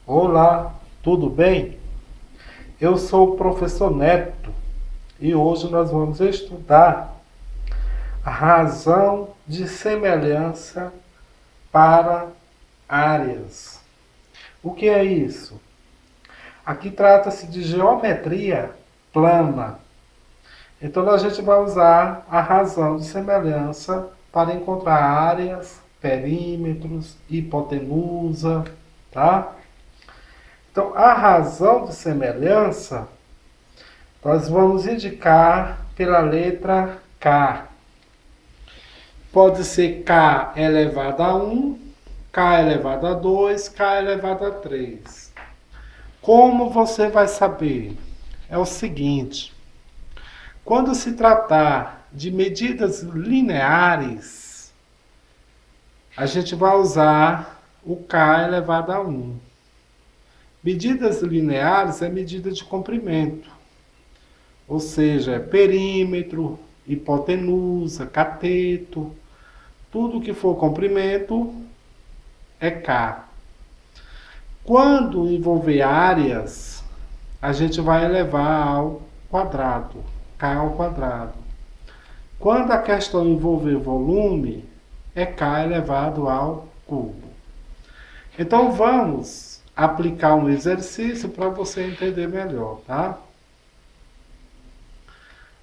Olá, tudo bem? Eu sou o professor Neto e hoje nós vamos estudar a razão de semelhança para áreas. O que é isso? Aqui trata-se de geometria plana. Então a gente vai usar a razão de semelhança para encontrar áreas, perímetros, hipotenusa, tá? Então a razão de semelhança nós vamos indicar pela letra K. Pode ser K elevado a 1, K elevado a 2, K elevado a 3. Como você vai saber? É o seguinte: quando se tratar de medidas lineares, a gente vai usar o K elevado a 1. Medidas lineares é medida de comprimento. Ou seja, perímetro, hipotenusa, cateto, tudo que for comprimento é K. Quando envolver áreas, a gente vai elevar ao quadrado, K ao quadrado. Quando a questão envolver volume, é K elevado ao cubo. Então vamos aplicar um exercício para você entender melhor, tá?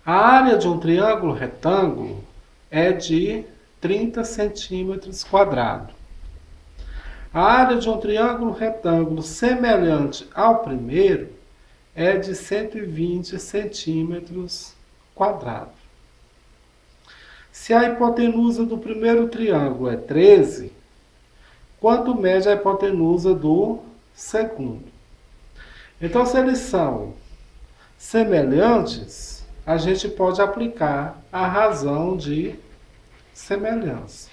A área de um triângulo retângulo é de 30 centímetros quadrados. A área de um triângulo retângulo semelhante ao primeiro é de 120 centímetros quadrados. Se a hipotenusa do primeiro triângulo é 13, quanto mede a hipotenusa do segundo? Então, se eles são semelhantes, a gente pode aplicar a razão de semelhança.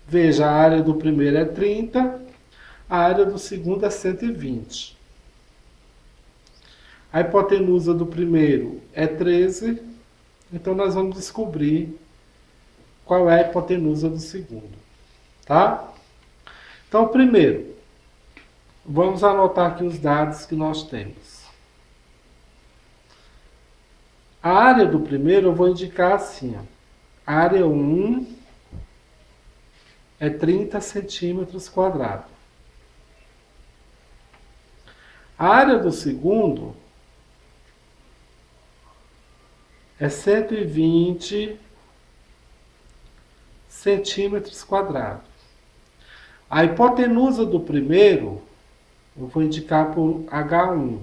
Veja, a área do primeiro é 30, a área do segundo é 120. A hipotenusa do primeiro é 13, então nós vamos descobrir qual é a hipotenusa do segundo, tá? Então, primeiro, vamos anotar aqui os dados que nós temos. A área do primeiro eu vou indicar assim, ó. Área 1 é 30 centímetros quadrados. A área do segundo é 120 centímetros quadrados. A hipotenusa do primeiro, eu vou indicar por H1,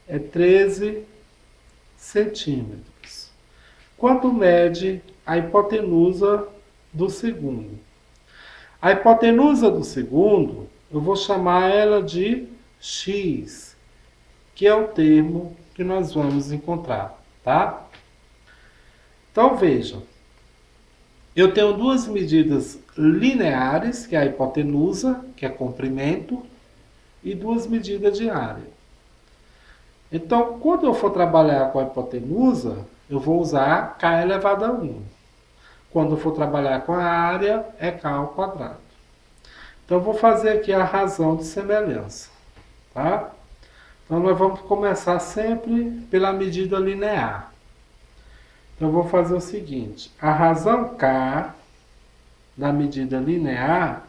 é 13 centímetros. Quanto mede a hipotenusa do segundo? A hipotenusa do segundo, eu vou chamar ela de x, que é o termo que nós vamos encontrar, tá? Então vejam, eu tenho duas medidas lineares, que é a hipotenusa, que é comprimento, e duas medidas de área. Então, quando eu for trabalhar com a hipotenusa, eu vou usar K elevado a 1. Quando eu for trabalhar com a área, é K ao quadrado. Então, eu vou fazer aqui a razão de semelhança, tá? Então, nós vamos começar sempre pela medida linear. Então, eu vou fazer o seguinte: a razão K da medida linear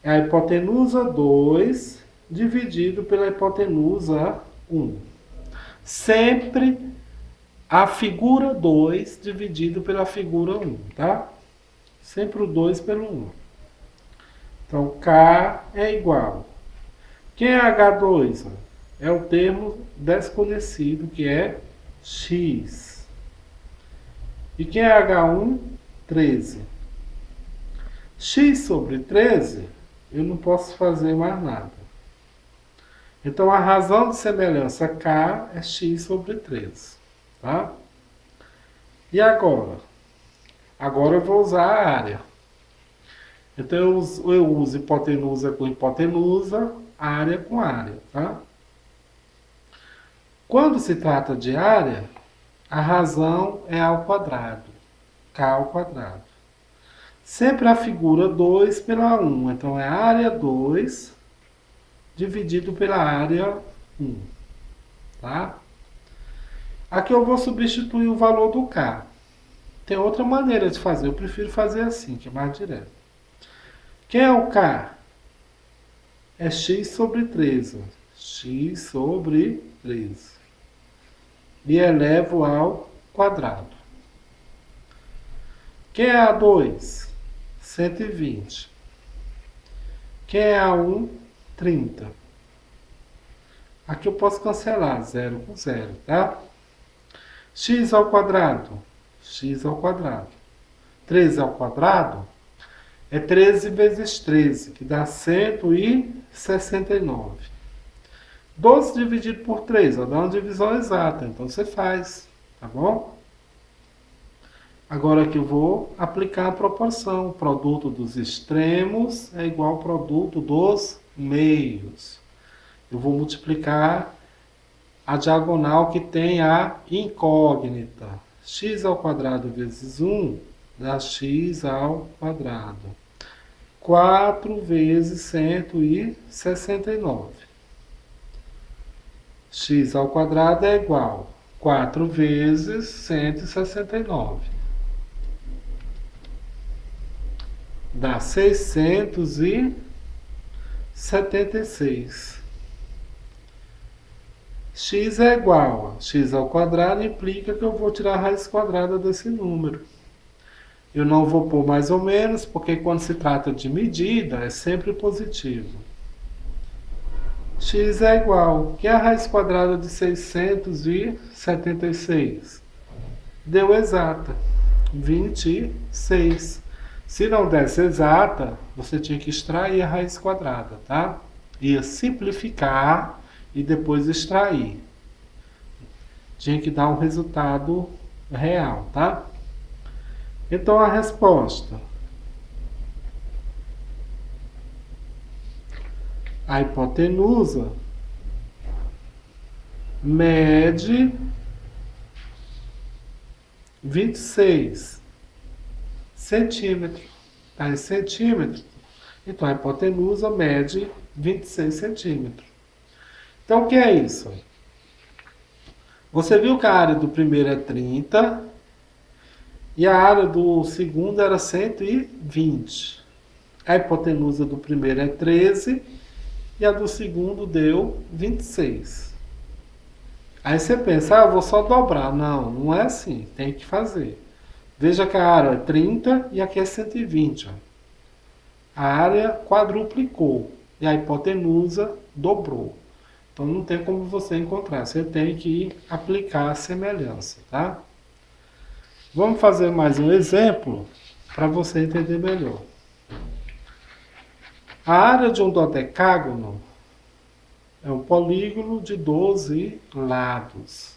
é a hipotenusa 2 dividido pela hipotenusa 1. Sempre a figura 2 dividido pela figura 1, tá? Sempre o 2 pelo 1. Então, K é igual. Quem é H2? É o termo desconhecido, que é X. E quem é H1? 13. X sobre 13, eu não posso fazer mais nada. Então, a razão de semelhança K é x sobre 13. Tá? E agora? Agora eu vou usar a área. Então, eu uso hipotenusa com hipotenusa, área com área. Tá? Quando se trata de área, a razão é ao quadrado. K ao quadrado. Sempre a figura 2 pela 1. Então, é área 2 dividido pela área 1. Tá? Aqui eu vou substituir o valor do K. Tem outra maneira de fazer, eu prefiro fazer assim, que é mais direto. Quem é o K? É x sobre 13. X sobre 13. E elevo ao quadrado. Quem é a 2? 120. Quem é a 1? 30. Aqui eu posso cancelar 0 com 0, tá? X ao quadrado. X ao quadrado. 13 ao quadrado é 13 vezes 13, que dá 169. 12 dividido por 3, dá uma divisão exata, então você faz, tá bom? Agora aqui eu vou aplicar a proporção. O produto dos extremos é igual ao produto dos meios. Eu vou multiplicar a diagonal que tem a incógnita. X ao quadrado vezes 1 dá x ao quadrado. 4 vezes 169. X ao quadrado é igual a 4 vezes 169. Dá 676. X é igual a x ao quadrado, implica que eu vou tirar a raiz quadrada desse número. Eu não vou pôr mais ou menos, porque quando se trata de medida, é sempre positivo. X é igual, que é a raiz quadrada de 676? Deu exata, 26. Se não desse exata, você tinha que extrair a raiz quadrada, tá? Ia simplificar e depois extrair. Tinha que dar um resultado real, tá? Então a resposta. A hipotenusa mede 26 centímetros. Tá em centímetros? Então a hipotenusa mede 26 centímetros. Então o que é isso? Você viu que a área do primeiro é 30 e a área do segundo era 120. A hipotenusa do primeiro é 13 e a do segundo deu 26. Aí você pensa, eu vou só dobrar. Não, não é assim, tem que fazer. Veja que a área é 30 e aqui é 120. Ó. A área quadruplicou e a hipotenusa dobrou. Então não tem como você encontrar, você tem que aplicar a semelhança, tá? Vamos fazer mais um exemplo para você entender melhor. A área de um dodecágono é um polígono de 12 lados.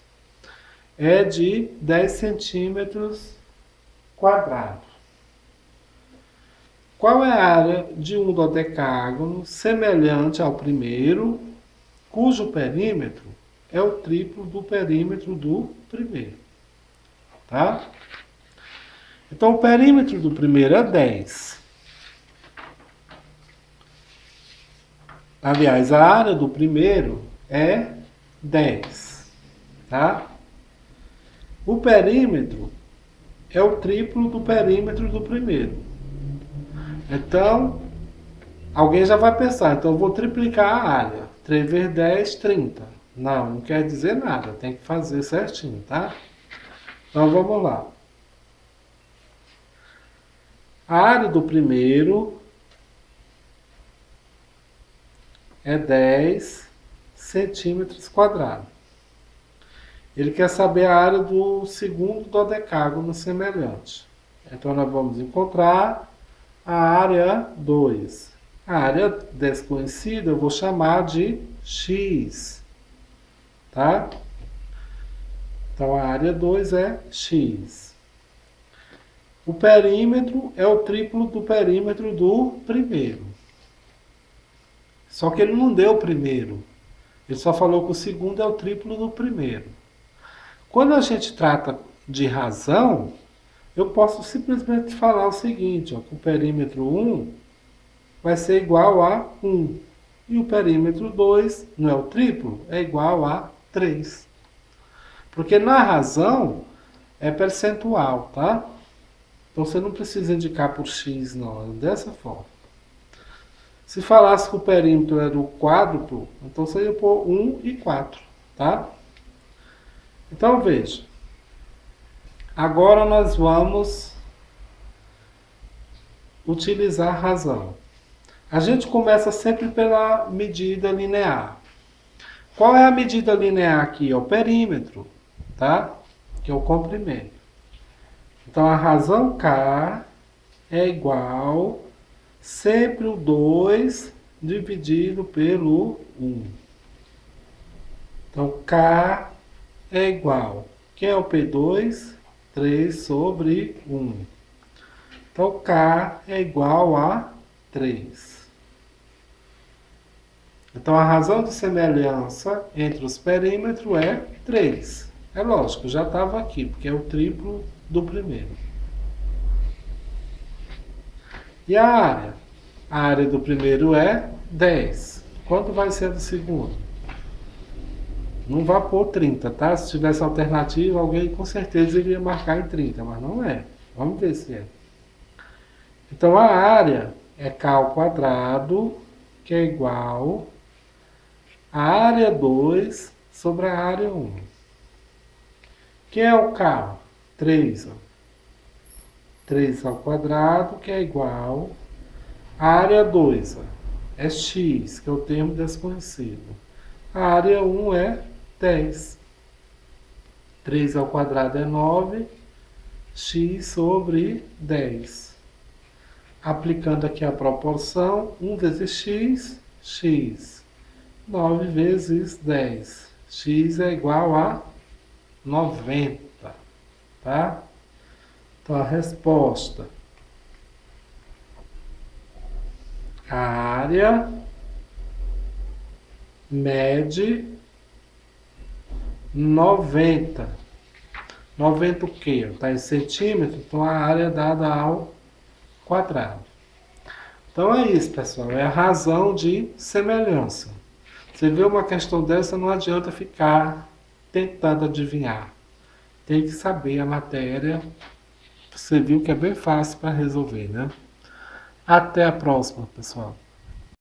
É de 10 centímetros quadrados. Qual é a área de um dodecágono semelhante ao primeiro, cujo perímetro é o triplo do perímetro do primeiro? Tá? Então, o perímetro do primeiro é 10. Aliás, a área do primeiro é 10. Tá? O perímetro é o triplo do perímetro do primeiro. Então, alguém já vai pensar, então eu vou triplicar a área. 3 vezes 10, 30. Não, não quer dizer nada, tem que fazer certinho, tá? Então vamos lá. A área do primeiro é 10 centímetros quadrados. Ele quer saber a área do segundo dodecágono semelhante. Então nós vamos encontrar a área 2. A área desconhecida eu vou chamar de x. Tá? Então a área 2 é x. O perímetro é o triplo do perímetro do primeiro. Só que ele não deu o primeiro. Ele só falou que o segundo é o triplo do primeiro. Quando a gente trata de razão, eu posso simplesmente falar o seguinte, ó, que o perímetro 1 vai ser igual a 1. E o perímetro 2, não é o triplo, é igual a 3. Porque na razão é percentual, tá? Então você não precisa indicar por x, não. É dessa forma. Se falasse que o perímetro era o quádruplo, então você ia pôr 1 e 4, tá? Então veja. Agora nós vamos utilizar a razão. A gente começa sempre pela medida linear. Qual é a medida linear aqui? É o perímetro, tá? Que é o comprimento. Então a razão K é igual sempre o 2 dividido pelo 1. Então K é igual. Quem é o P2? 3 sobre 1. Então K é igual a 3. Então a razão de semelhança entre os perímetros é 3. É lógico, já estava aqui, porque é o triplo do primeiro. E a área? A área do primeiro é 10. Quanto vai ser a do segundo? Não vai pôr 30, tá? Se tivesse alternativa, alguém com certeza iria marcar em 30, mas não é. Vamos ver se é. Então a área é K ao quadrado, que é igual a área 2 sobre a área 1. Que é o K? 3. 3 ao quadrado, que é igual a área 2. É x, que é o termo desconhecido. A área 1 é 10. 3 ao quadrado é 9, x sobre 10. Aplicando aqui a proporção, 1 vezes x, x. 9 vezes 10. X é igual a 90. Tá? Então a resposta. A área mede 90. 90 o quê? Está em centímetro, então a área é dada ao quadrado. Então é isso, pessoal. É a razão de semelhança. Você vê uma questão dessa, não adianta ficar tentando adivinhar. Tem que saber a matéria. Você viu que é bem fácil para resolver, né? Até a próxima, pessoal.